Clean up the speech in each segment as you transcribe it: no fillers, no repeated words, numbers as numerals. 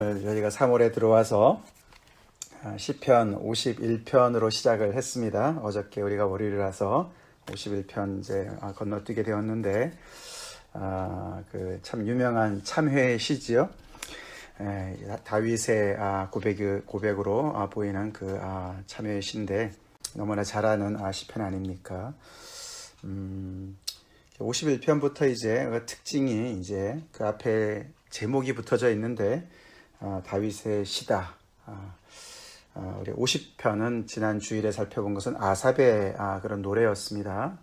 오늘 저희가 3월에 들어와서 시편 51편으로 시작을 했습니다. 어저께 우리가 월요일이라서 51편 이제 건너뛰게 되었는데 그 참 유명한 참회의 시지요. 다윗의 고백으로 보이는 그 참회의 시인데 너무나 잘 아는 시편 아닙니까? 51편부터 이제 그 특징이 이제 그 앞에 제목이 붙어져 있는데 다윗의 시다. 우리 50편은 지난 주일에 살펴본 것은 아삽의 그런 노래였습니다.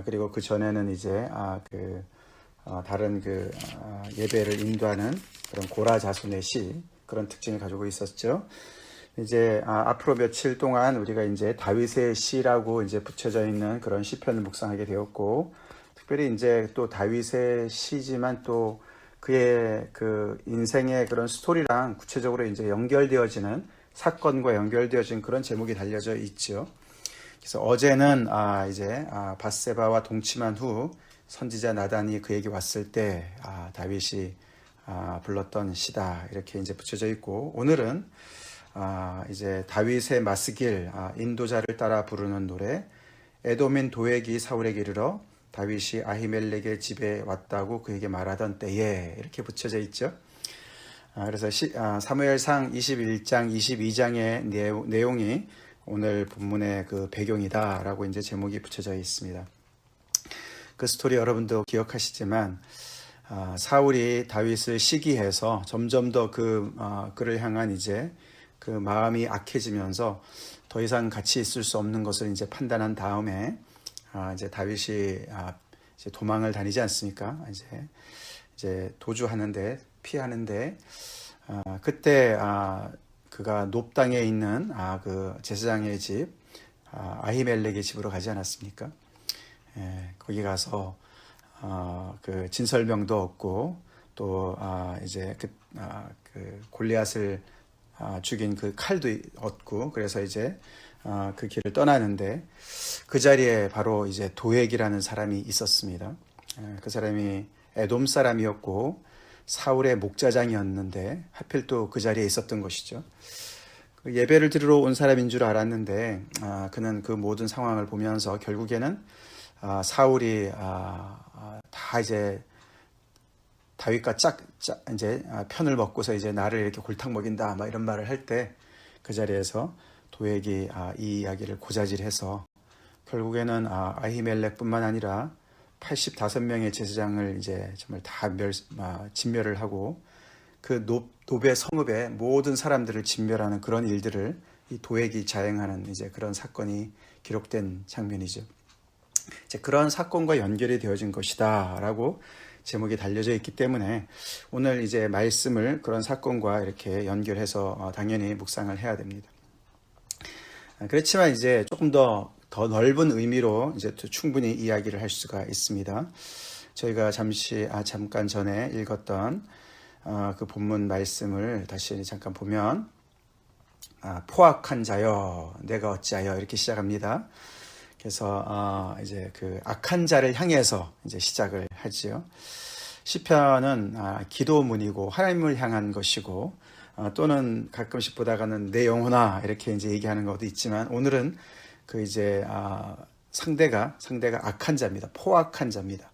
그리고 그 전에는 이제 다른 예배를 인도하는 그런 고라 자손의 시, 그런 특징을 가지고 있었죠. 이제 앞으로 며칠 동안 우리가 이제 다윗의 시라고 이제 붙여져 있는 그런 시편을 묵상하게 되었고, 특별히 이제 또 다윗의 시지만 또 그의 그 인생의 그런 스토리랑 구체적으로 이제 연결되어지는 사건과 연결되어진 그런 제목이 달려져 있죠. 그래서 어제는 이제 밧세바와 동침한 후 선지자 나단이 그에게 왔을 때 다윗이 불렀던 시다, 이렇게 이제 붙여져 있고, 오늘은 이제 다윗의 맞서길 인도자를 따라 부르는 노래, 에돔인 도액이 사울에게 이르러 다윗이 아히멜렉의 집에 왔다고 그에게 말하던 때에, 이렇게 붙여져 있죠. 그래서 사무엘상 21장, 22장의 내용이 오늘 본문의 그 배경이다라고 이제 제목이 붙여져 있습니다. 그 스토리 여러분도 기억하시지만 사울이 다윗을 시기해서 점점 더 그를 향한 이제 그 마음이 악해지면서 더 이상 같이 있을 수 없는 것을 이제 판단한 다음에 이제 다윗이 이제 도망을 다니지 않습니까? 이제 도주하는데, 피하는데 그때 그가 놉 땅에 있는 그 제사장의 집 아히멜렉의 집으로 가지 않았습니까? 거기 가서 그 진설명도 얻고 또 이제 그 골리앗을 죽인 그 칼도 얻고, 그래서 이제 그 길을 떠나는데 그 자리에 바로 이제 도액이라는 사람이 있었습니다. 그 사람이 에돔 사람이었고 사울의 목자장이었는데 하필 또 그 자리에 있었던 것이죠. 그 예배를 드리러 온 사람인 줄 알았는데 그는 그 모든 상황을 보면서 결국에는 사울이 다 이제 다윗과 이제 편을 먹고서 이제 나를 이렇게 골탕 먹인다, 막 이런 말을 할 때 그 자리에서 도액이 이 이야기를 고자질해서 결국에는 아히멜렉뿐만 아니라 85명의 제사장을 이제 정말 다 진멸을 하고 그 놉의 성읍의 모든 사람들을 진멸하는 그런 일들을 이 도액이 자행하는 이제 그런 사건이 기록된 장면이죠. 이제 그런 사건과 연결이 되어진 것이다라고 제목이 달려져 있기 때문에 오늘 이제 말씀을 그런 사건과 이렇게 연결해서 당연히 묵상을 해야 됩니다. 그렇지만 이제 조금 더 넓은 의미로 이제 충분히 이야기를 할 수가 있습니다. 저희가 잠깐 전에 읽었던 그 본문 말씀을 다시 잠깐 보면 포악한 자여 내가 어찌하여, 이렇게 시작합니다. 그래서 이제 그 악한 자를 향해서 이제 시작을 하지요. 시편은 기도문이고 하나님을 향한 것이고 또는 가끔씩 보다가는 내 영혼아, 이렇게 이제 얘기하는 것도 있지만 오늘은 그 이제 상대가 악한 자입니다. 포악한 자입니다.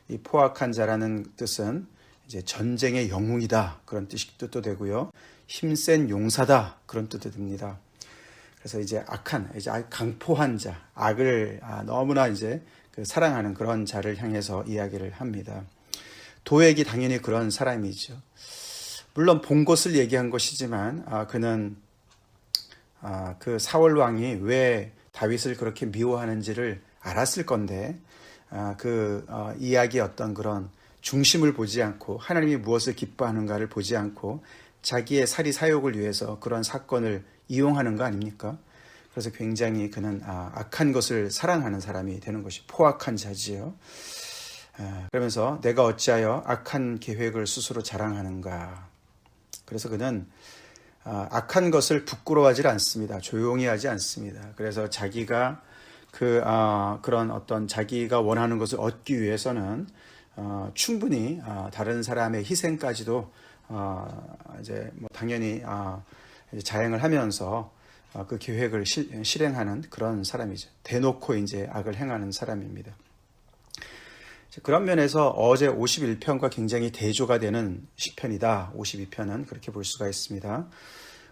이 포악한 자라는 뜻은 이제 전쟁의 영웅이다, 그런 뜻도 되고요. 힘센 용사다, 그런 뜻도 됩니다. 그래서 이제 이제 강포한 자, 악을 너무나 이제 사랑하는 그런 자를 향해서 이야기를 합니다. 도액이 당연히 그런 사람이죠. 물론 본 것을 얘기한 것이지만 그는 그 사울 왕이 왜 다윗을 그렇게 미워하는지를 알았을 건데 이야기의 어떤 그런 중심을 보지 않고 하나님이 무엇을 기뻐하는가를 보지 않고 자기의 사리 사욕을 위해서 그런 사건을 이용하는 거 아닙니까? 그래서 굉장히 그는 악한 것을 사랑하는 사람이 되는 것이 포악한 자지요. 그러면서 내가 어찌하여 악한 계획을 스스로 자랑하는가. 그래서 그는 악한 것을 부끄러워하지 않습니다. 조용히 하지 않습니다. 그래서 자기가 그런 어떤 자기가 원하는 것을 얻기 위해서는 충분히 다른 사람의 희생까지도 이제 뭐 당연히 이제 자행을 하면서 그 계획을 실행하는 그런 사람이죠. 대놓고 이제 악을 행하는 사람입니다. 그런 면에서 어제 51편과 굉장히 대조가 되는 시편이다. 52편은 그렇게 볼 수가 있습니다.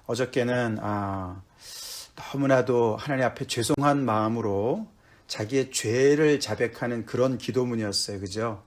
어저께는 너무나도 하나님 앞에 죄송한 마음으로 자기의 죄를 자백하는 그런 기도문이었어요. 그죠?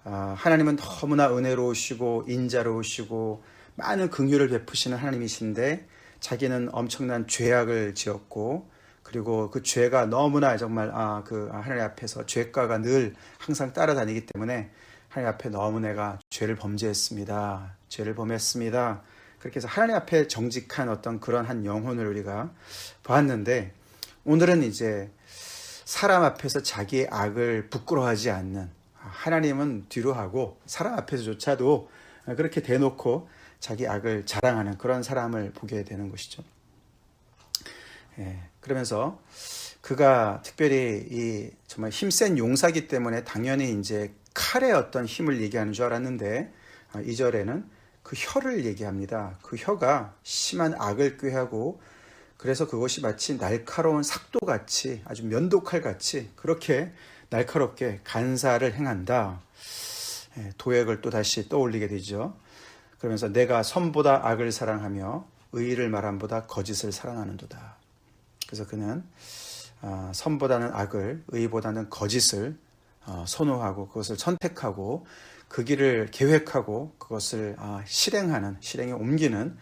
하나님은 너무나 은혜로우시고 인자로우시고 많은 긍휼을 베푸시는 하나님이신데 자기는 엄청난 죄악을 지었고 그리고 그 죄가 너무나 정말 그 하나님 앞에서 죄가가 늘 항상 따라다니기 때문에 하나님 앞에 너무 내가 죄를 범죄했습니다. 죄를 범했습니다. 그렇게 해서 하나님 앞에 정직한 어떤 그런 한 영혼을 우리가 봤는데 오늘은 이제 사람 앞에서 자기의 악을 부끄러워하지 않는 하나님은 뒤로 하고 사람 앞에서조차도 그렇게 대놓고 자기 악을 자랑하는 그런 사람을 보게 되는 것이죠. 그러면서 그가 특별히 이 정말 힘센 용사기 때문에 당연히 이제 칼의 어떤 힘을 얘기하는 줄 알았는데 2절에는 그 혀를 얘기합니다. 그 혀가 심한 악을 꾀하고 그래서 그것이 마치 날카로운 삭도같이 아주 면도칼같이 그렇게 날카롭게 간사를 행한다. 도액을 또 다시 떠올리게 되죠. 그러면서 내가 선보다 악을 사랑하며 의를 말함보다 거짓을 사랑하는도다. 그래서 그는 선보다는 악을, 의보다는 거짓을 선호하고 그것을 선택하고 그 길을 계획하고 그것을 실행에 옮기는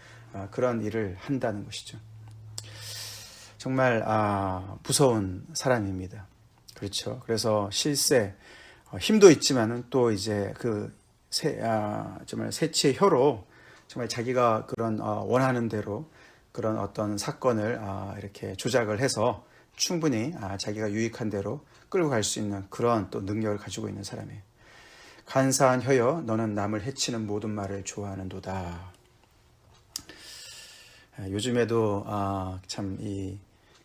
그런 일을 한다는 것이죠. 정말 무서운 사람입니다. 그렇죠. 그래서 실세, 힘도 있지만은 또 이제 정말 새치의 혀로 정말 자기가 그런 원하는 대로 그런 어떤 사건을 이렇게 조작을 해서 충분히 자기가 유익한 대로 끌고 갈 수 있는 그런 또 능력을 가지고 있는 사람이에요. 간사한 혀여 너는 남을 해치는 모든 말을 좋아하는도다. 요즘에도 참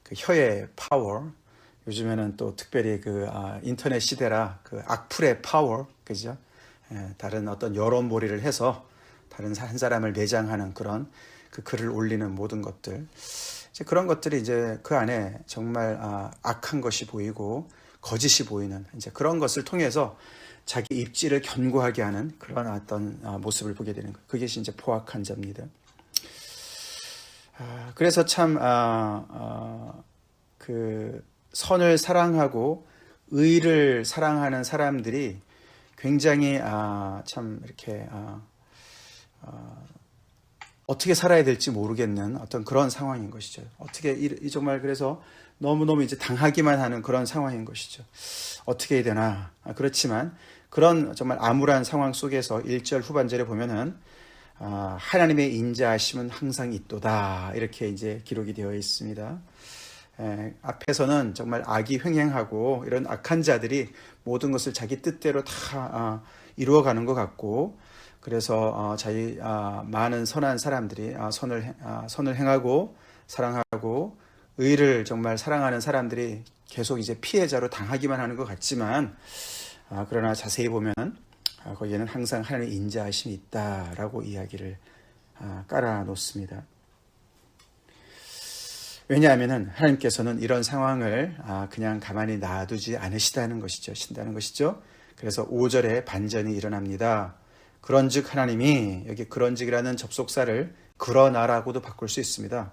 그 혀의 파워, 요즘에는 또 특별히 인터넷 시대라 그 악플의 파워, 그죠? 다른 어떤 여론몰이를 해서 다른 한 사람을 매장하는 그런 그 글을 올리는 모든 것들, 이제 그런 것들이 이제 그 안에 정말 악한 것이 보이고 거짓이 보이는 이제 그런 것을 통해서 자기 입지를 견고하게 하는 그런 어떤 모습을 보게 되는 것. 그게 이제 포악한 자입니다. 그래서 참 그 선을 사랑하고 의를 사랑하는 사람들이 굉장히 참 이렇게 어떻게 살아야 될지 모르겠는 어떤 그런 상황인 것이죠. 어떻게 정말 그래서 너무너무 이제 당하기만 하는 그런 상황인 것이죠. 어떻게 해야 되나. 그렇지만 그런 정말 암울한 상황 속에서 1절 후반절에 보면은 하나님의 인자하심은 항상 있도다. 이렇게 이제 기록이 되어 있습니다. 앞에서는 정말 악이 횡행하고 이런 악한 자들이 모든 것을 자기 뜻대로 다 이루어가는 것 같고 그래서 자기 많은 선한 사람들이 선을 행하고 사랑하고 의를 정말 사랑하는 사람들이 계속 이제 피해자로 당하기만 하는 것 같지만 그러나 자세히 보면 거기에는 항상 하나님의 인자하심이 있다라고 이야기를 깔아놓습니다. 왜냐하면 하나님께서는 이런 상황을 그냥 가만히 놔두지 않으시다는 것이죠. 그래서 5절에 반전이 일어납니다. 그런즉 하나님이 여기 그런즉이라는 접속사를 그러나라고도 바꿀 수 있습니다.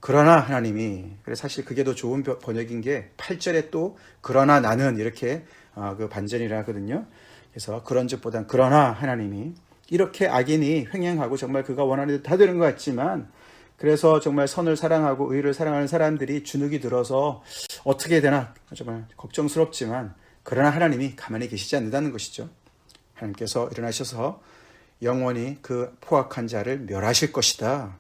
그러나 하나님이 그래서 사실 그게 더 좋은 번역인 게 8절에 또 그러나 나는 이렇게 그 반전이라 하거든요. 그래서 그런즉보단 그러나 하나님이 이렇게 악인이 횡행하고 정말 그가 원하는 대로 다 되는 것 같지만 그래서 정말 선을 사랑하고 의를 사랑하는 사람들이 주눅이 들어서 어떻게 해야 되나 정말 걱정스럽지만 그러나 하나님이 가만히 계시지 않는다는 것이죠. 하나님께서 일어나셔서 영원히 그 포악한 자를 멸하실 것이다.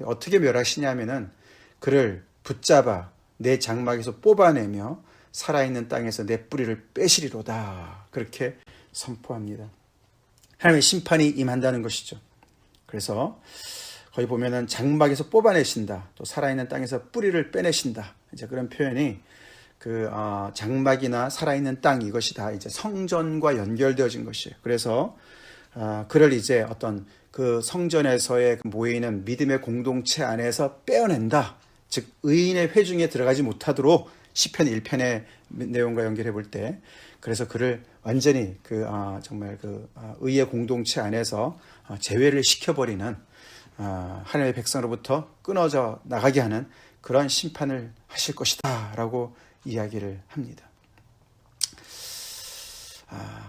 어떻게 멸하시냐면은 그를 붙잡아 내 장막에서 뽑아내며 살아있는 땅에서 내 뿌리를 빼시리로다. 그렇게 선포합니다. 하나님의 심판이 임한다는 것이죠. 그래서 거기 보면은 장막에서 뽑아내신다. 또 살아있는 땅에서 뿌리를 빼내신다. 이제 그런 표현이 장막이나 살아있는 땅 이것이 다 이제 성전과 연결되어진 것이에요. 그래서 그를 이제 어떤 그 성전에서의 모이는 믿음의 공동체 안에서 빼어낸다. 즉 의인의 회중에 들어가지 못하도록 시편 1편의 내용과 연결해 볼 때, 그래서 그를 완전히 정말 의의 공동체 안에서 제외를 시켜버리는, 하나님의 백성으로부터 끊어져 나가게 하는 그런 심판을 하실 것이다 라고 이야기를 합니다.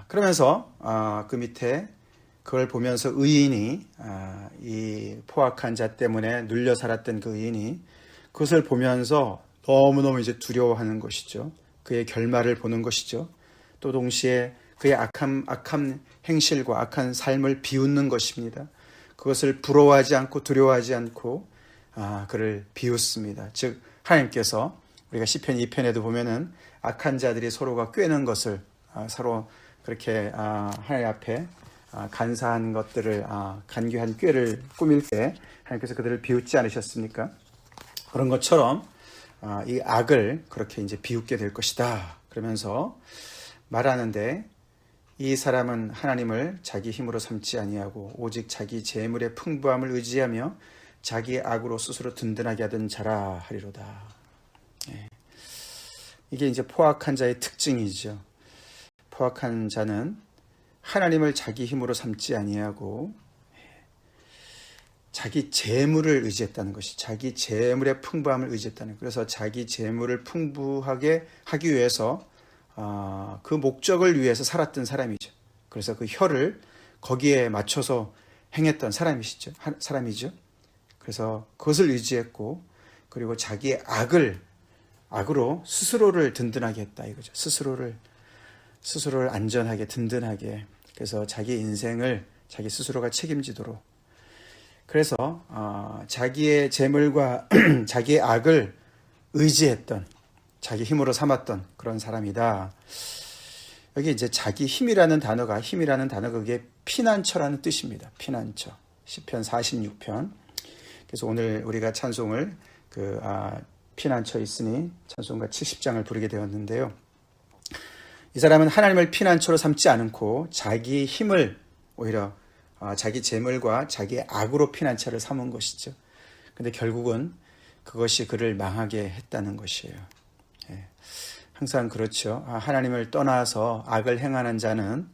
그러면서 그 밑에 그걸 보면서 의인이, 이 포악한 자 때문에 눌려 살았던 그 의인이 그것을 보면서 너무너무 이제 두려워하는 것이죠. 그의 결말을 보는 것이죠. 또 동시에 그의 악한 행실과 악한 삶을 비웃는 것입니다. 그것을 부러워하지 않고 두려워하지 않고 그를 비웃습니다. 즉 하나님께서 우리가 시편 2편에도 보면은 악한 자들이 서로가 꾀는 것을, 서로 그렇게 하나님 앞에 간사한 것들을, 간교한 꾀를 꾸밀 때 하나님께서 그들을 비웃지 않으셨습니까? 그런 것처럼 이 악을 그렇게 이제 비웃게 될 것이다 그러면서 말하는데, 이 사람은 하나님을 자기 힘으로 삼지 아니하고 오직 자기 재물의 풍부함을 의지하며 자기 악으로 스스로 든든하게 하던 자라 하리로다. 이게 이제 포악한 자의 특징이죠. 포악한 자는 하나님을 자기 힘으로 삼지 아니하고 자기 재물을 의지했다는 것이, 자기 재물의 풍부함을 의지했다는 것. 그래서 자기 재물을 풍부하게 하기 위해서 그 목적을 위해서 살았던 사람이죠. 그래서 그 혀를 거기에 맞춰서 행했던 사람이죠. 그래서 그것을 의지했고, 그리고 자기의 악으로 스스로를 든든하게 했다 이거죠. 스스로를 안전하게 든든하게. 그래서 자기 인생을 자기 스스로가 책임지도록. 그래서 자기의 재물과 자기의 악을 의지했던, 자기 힘으로 삼았던 그런 사람이다. 여기 이제 자기 힘이라는 단어가 그게 피난처라는 뜻입니다. 피난처. 시편 46편. 그래서 오늘 우리가 찬송을 피난처 있으니 찬송가 70장을 부르게 되었는데요. 이 사람은 하나님을 피난처로 삼지 않고 자기 힘을 오히려 자기 재물과 자기의 악으로 피난처를 삼은 것이죠. 근데 결국은 그것이 그를 망하게 했다는 것이에요. 항상 그렇죠. 하나님을 떠나서 악을 행하는 자는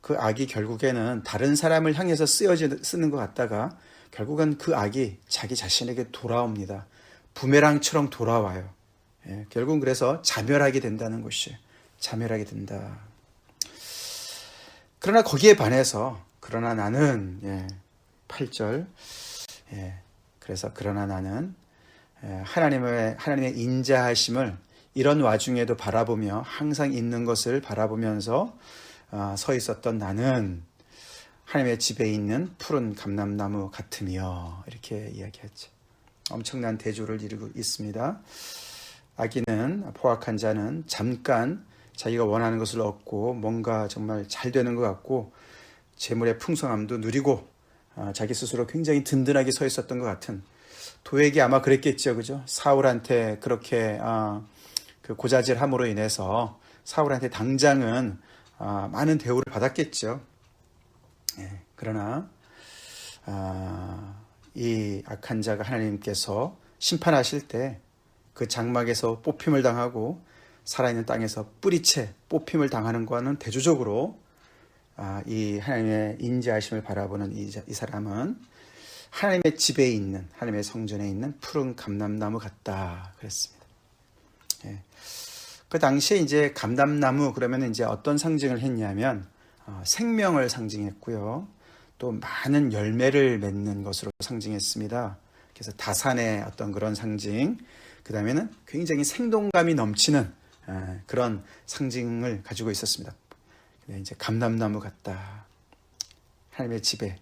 그 악이 결국에는 다른 사람을 향해서 쓰는 것 같다가 결국은 그 악이 자기 자신에게 돌아옵니다. 부메랑처럼 돌아와요. 결국은 그래서 자멸하게 된다는 것이에요. 자멸하게 된다. 그러나 거기에 반해서 그러나 나는 8절 그래서 그러나 나는 하나님의 인자하심을 이런 와중에도 바라보며 항상 있는 것을 바라보면서 서 있었던 나는 하나님의 집에 있는 푸른 감람나무 같으며 이렇게 이야기했죠. 엄청난 대조를 이루고 있습니다. 악인은, 포악한 자는 잠깐 자기가 원하는 것을 얻고 뭔가 정말 잘 되는 것 같고 재물의 풍성함도 누리고 자기 스스로 굉장히 든든하게 서 있었던 것 같은, 도액이 아마 그랬겠죠. 그죠? 사울한테 그렇게 그 고자질함으로 인해서 사울한테 당장은 많은 대우를 받았겠죠. 그러나 이 악한 자가 하나님께서 심판하실 때 그 장막에서 뽑힘을 당하고 살아있는 땅에서 뿌리채 뽑힘을 당하는 것과는 대조적으로 이 하나님의 인자하심을 바라보는 이 사람은 하나님의 집에 있는, 하나님의 성전에 있는 푸른 감람나무 같다 그랬습니다. 그 당시에 이제 감람나무 그러면 이제 어떤 상징을 했냐면 생명을 상징했고요. 또 많은 열매를 맺는 것으로 상징했습니다. 그래서 다산의 어떤 그런 상징, 그 다음에는 굉장히 생동감이 넘치는 그런 상징을 가지고 있었습니다. 이제 감람나무 같다. 하나님의 집에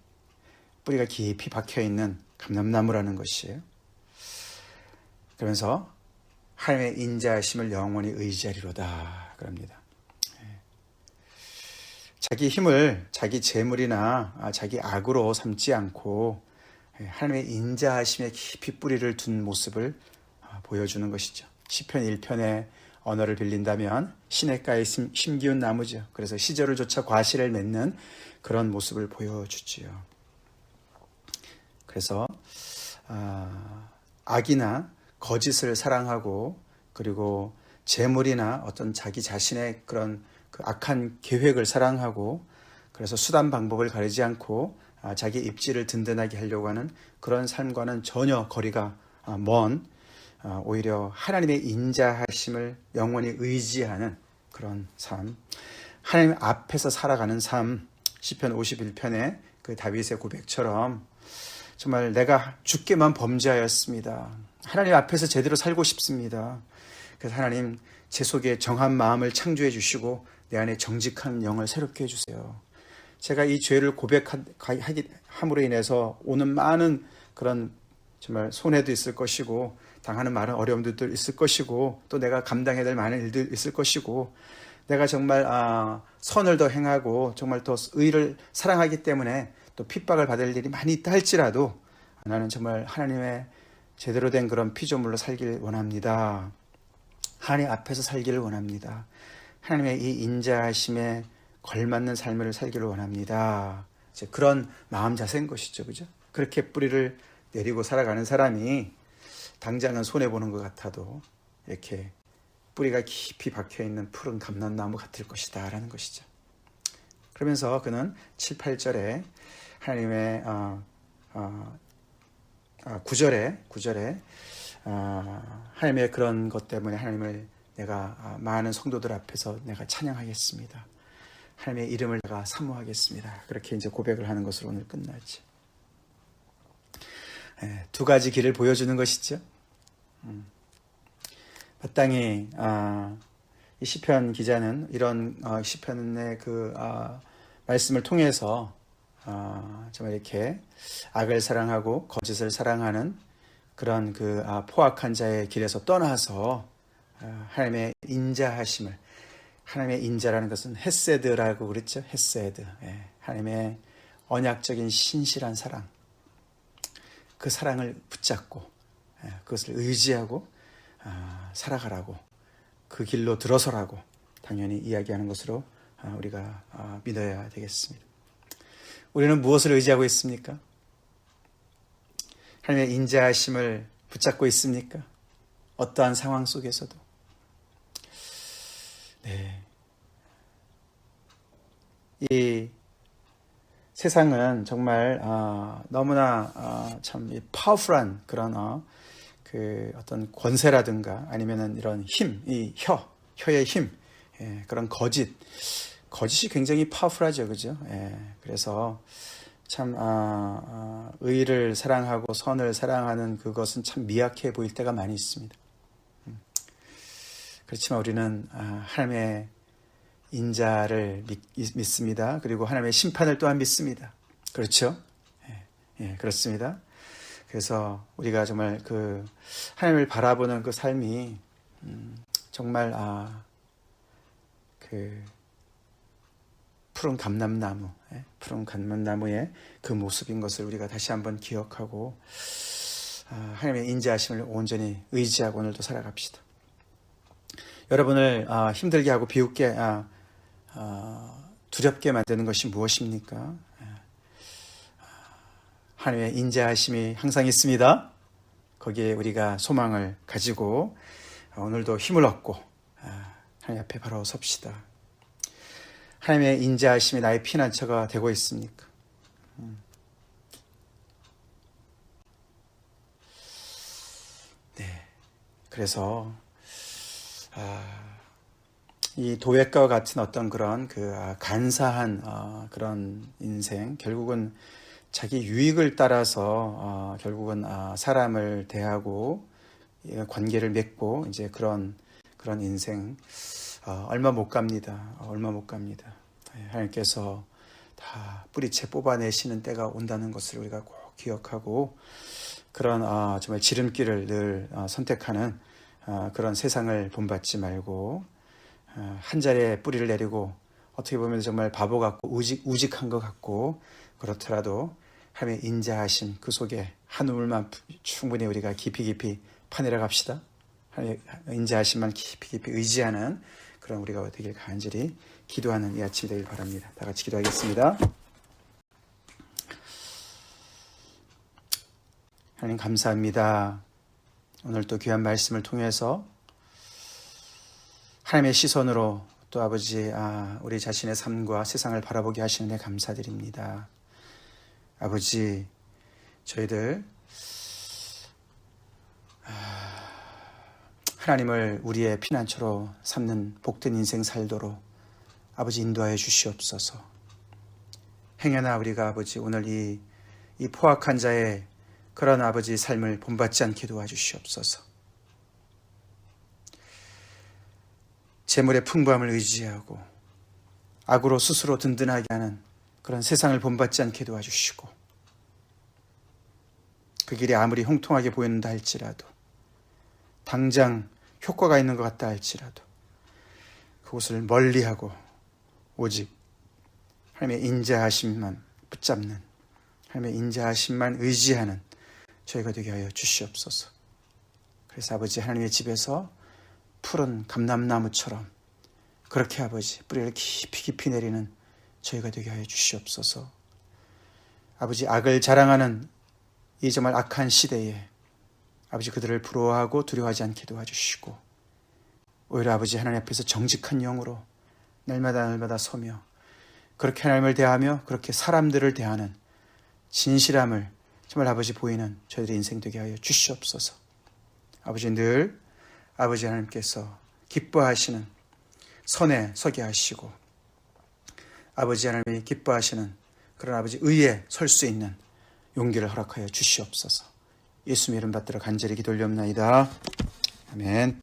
뿌리가 깊이 박혀 있는 감람나무라는 것이에요. 그러면서 하나님의 인자하심을 영원히 의지하리로다 그럽니다. 자기 힘을 자기 재물이나 자기 악으로 삼지 않고 하나님의 인자하심에 깊이 뿌리를 둔 모습을 보여주는 것이죠. 시편 1편의 언어를 빌린다면 시냇가에 심기운 나무죠. 그래서 시절을 조차 과실을 맺는 그런 모습을 보여주지요. 그래서 악이나 거짓을 사랑하고 그리고 재물이나 어떤 자기 자신의 그런 그 악한 계획을 사랑하고 그래서 수단 방법을 가리지 않고 자기 입지를 든든하게 하려고 하는 그런 삶과는 전혀 거리가 먼 오히려 하나님의 인자하심을 영원히 의지하는 그런 삶, 하나님 앞에서 살아가는 삶, 시편 51편의 그 다윗의 고백처럼 정말 내가 주께만 범죄하였습니다. 하나님 앞에서 제대로 살고 싶습니다. 그래서 하나님 제 속에 정한 마음을 창조해 주시고 내 안에 정직한 영을 새롭게 해주세요. 제가 이 죄를 고백함으로 인해서 오는 많은 그런 정말 손해도 있을 것이고 당하는 많은 어려움들도 있을 것이고 또 내가 감당해야 될 많은 일들 있을 것이고 내가 정말 선을 더 행하고 정말 더 의를 사랑하기 때문에 또 핍박을 받을 일이 많이 있다 할지라도 나는 정말 하나님의 제대로 된 그런 피조물로 살길 원합니다. 하나님 앞에서 살기를 원합니다. 하나님의 이 인자하심에 걸맞는 삶을 살기를 원합니다. 이제 그런 마음 자세인 것이죠. 그죠? 그렇게 뿌리를 내리고 살아가는 사람이 당장은 손해보는 것 같아도 이렇게 뿌리가 깊이 박혀있는 푸른 감람나무 같을 것이다 라는 것이죠. 그러면서 그는 7, 8절에 하나님의 9절에 하나님의 그런 것 때문에 하나님을 내가 많은 성도들 앞에서 내가 찬양하겠습니다. 하나님의 이름을 내가 사모하겠습니다. 그렇게 이제 고백을 하는 것으로 오늘 끝나지. 두 가지 길을 보여주는 것이죠. 마땅히 이 시편 기자는 이런 시편의 그 말씀을 통해서 정말 이렇게 악을 사랑하고 거짓을 사랑하는 그런 그 포악한 자의 길에서 떠나서 하나님의 인자하심을, 하나님의 인자라는 것은 헤세드라고 그랬죠. 헤세드. 하나님의 언약적인 신실한 사랑, 그 사랑을 붙잡고 그것을 의지하고 살아가라고, 그 길로 들어서라고 당연히 이야기하는 것으로 우리가 믿어야 되겠습니다. 우리는 무엇을 의지하고 있습니까? 하나님의 인자하심을 붙잡고 있습니까? 어떠한 상황 속에서도. 네. 이 세상은 정말 너무나 참 파워풀한 그런 그 어떤 권세라든가 아니면은 이런 힘, 이 혀의 힘, 그런 거짓이 굉장히 파워풀하죠, 그죠? 그래서 참 의를 사랑하고 선을 사랑하는 그것은 참 미약해 보일 때가 많이 있습니다. 그렇지만 우리는 하나님의 인자를 믿습니다. 그리고 하나님의 심판을 또한 믿습니다. 그렇죠? 그렇습니다. 그래서 우리가 정말 그 하나님을 바라보는 그 삶이 정말 그 푸른 감람나무의 그 모습인 것을 우리가 다시 한번 기억하고 하나님의 인자하심을 온전히 의지하고 오늘도 살아갑시다. 여러분을 힘들게 하고 비웃게 두렵게 만드는 것이 무엇입니까? 하나님의 인자하심이 항상 있습니다. 거기에 우리가 소망을 가지고 오늘도 힘을 얻고 하나님 앞에 바로 섭시다. 하나님의 인자하심이 나의 피난처가 되고 있습니까? 네. 그래서 이 도액과 같은 어떤 그런 그 간사한 그런 인생, 결국은 자기 유익을 따라서 결국은 사람을 대하고 관계를 맺고 이제 그런 인생 얼마 못 갑니다. 얼마 못 갑니다. 하나님께서 다 뿌리채 뽑아내시는 때가 온다는 것을 우리가 꼭 기억하고 그런 정말 지름길을 늘 선택하는 그런 세상을 본받지 말고 한 자리에 뿌리를 내리고 어떻게 보면 정말 바보 같고 우직한 것 같고 그렇더라도 하나님의 인자하심 그 속에 한 우물만 충분히 우리가 깊이 파내려 갑시다. 하나님의 인자하심만 깊이 의지하는 그런 우리가 되길 간절히 기도하는 이 아침이 되길 바랍니다. 다 같이 기도하겠습니다. 하나님 감사합니다. 오늘 또 귀한 말씀을 통해서 하나님의 시선으로 또 아버지 우리 자신의 삶과 세상을 바라보게 하시는 데 감사드립니다. 아버지, 저희들 하나님을 우리의 피난처로 삼는 복된 인생 살도록 아버지 인도하여 주시옵소서. 행여나 우리가 아버지 오늘 이 포악한 자의 그런 아버지 삶을 본받지 않게 도와주시옵소서. 재물의 풍부함을 의지하고 악으로 스스로 든든하게 하는 그런 세상을 본받지 않게 도와주시고, 그 길이 아무리 형통하게 보인다 할지라도, 당장 효과가 있는 것 같다 할지라도 그곳을 멀리하고 오직 하나님의 인자하심만 붙잡는, 하나님의 인자하심만 의지하는 저희가 되게 하여 주시옵소서. 그래서 아버지, 하나님의 집에서 푸른 감람나무처럼 그렇게 아버지 뿌리를 깊이 내리는 저희가 되게 하여 주시옵소서. 아버지, 악을 자랑하는 이 정말 악한 시대에 아버지 그들을 부러워하고 두려워하지 않게 도와주시고, 오히려 아버지 하나님 앞에서 정직한 영으로 날마다 서며 그렇게 하나님을 대하며 그렇게 사람들을 대하는 진실함을 정말 아버지 보이는 저희들의 인생 되게 하여 주시옵소서. 아버지, 늘 아버지 하나님께서 기뻐하시는 선에 서게 하시고, 아버지 하나님이 기뻐하시는 그런 아버지 의에 설 수 있는 용기를 허락하여 주시옵소서. 예수님 이름 받들어 간절히 기도 올리옵나이다. 아멘.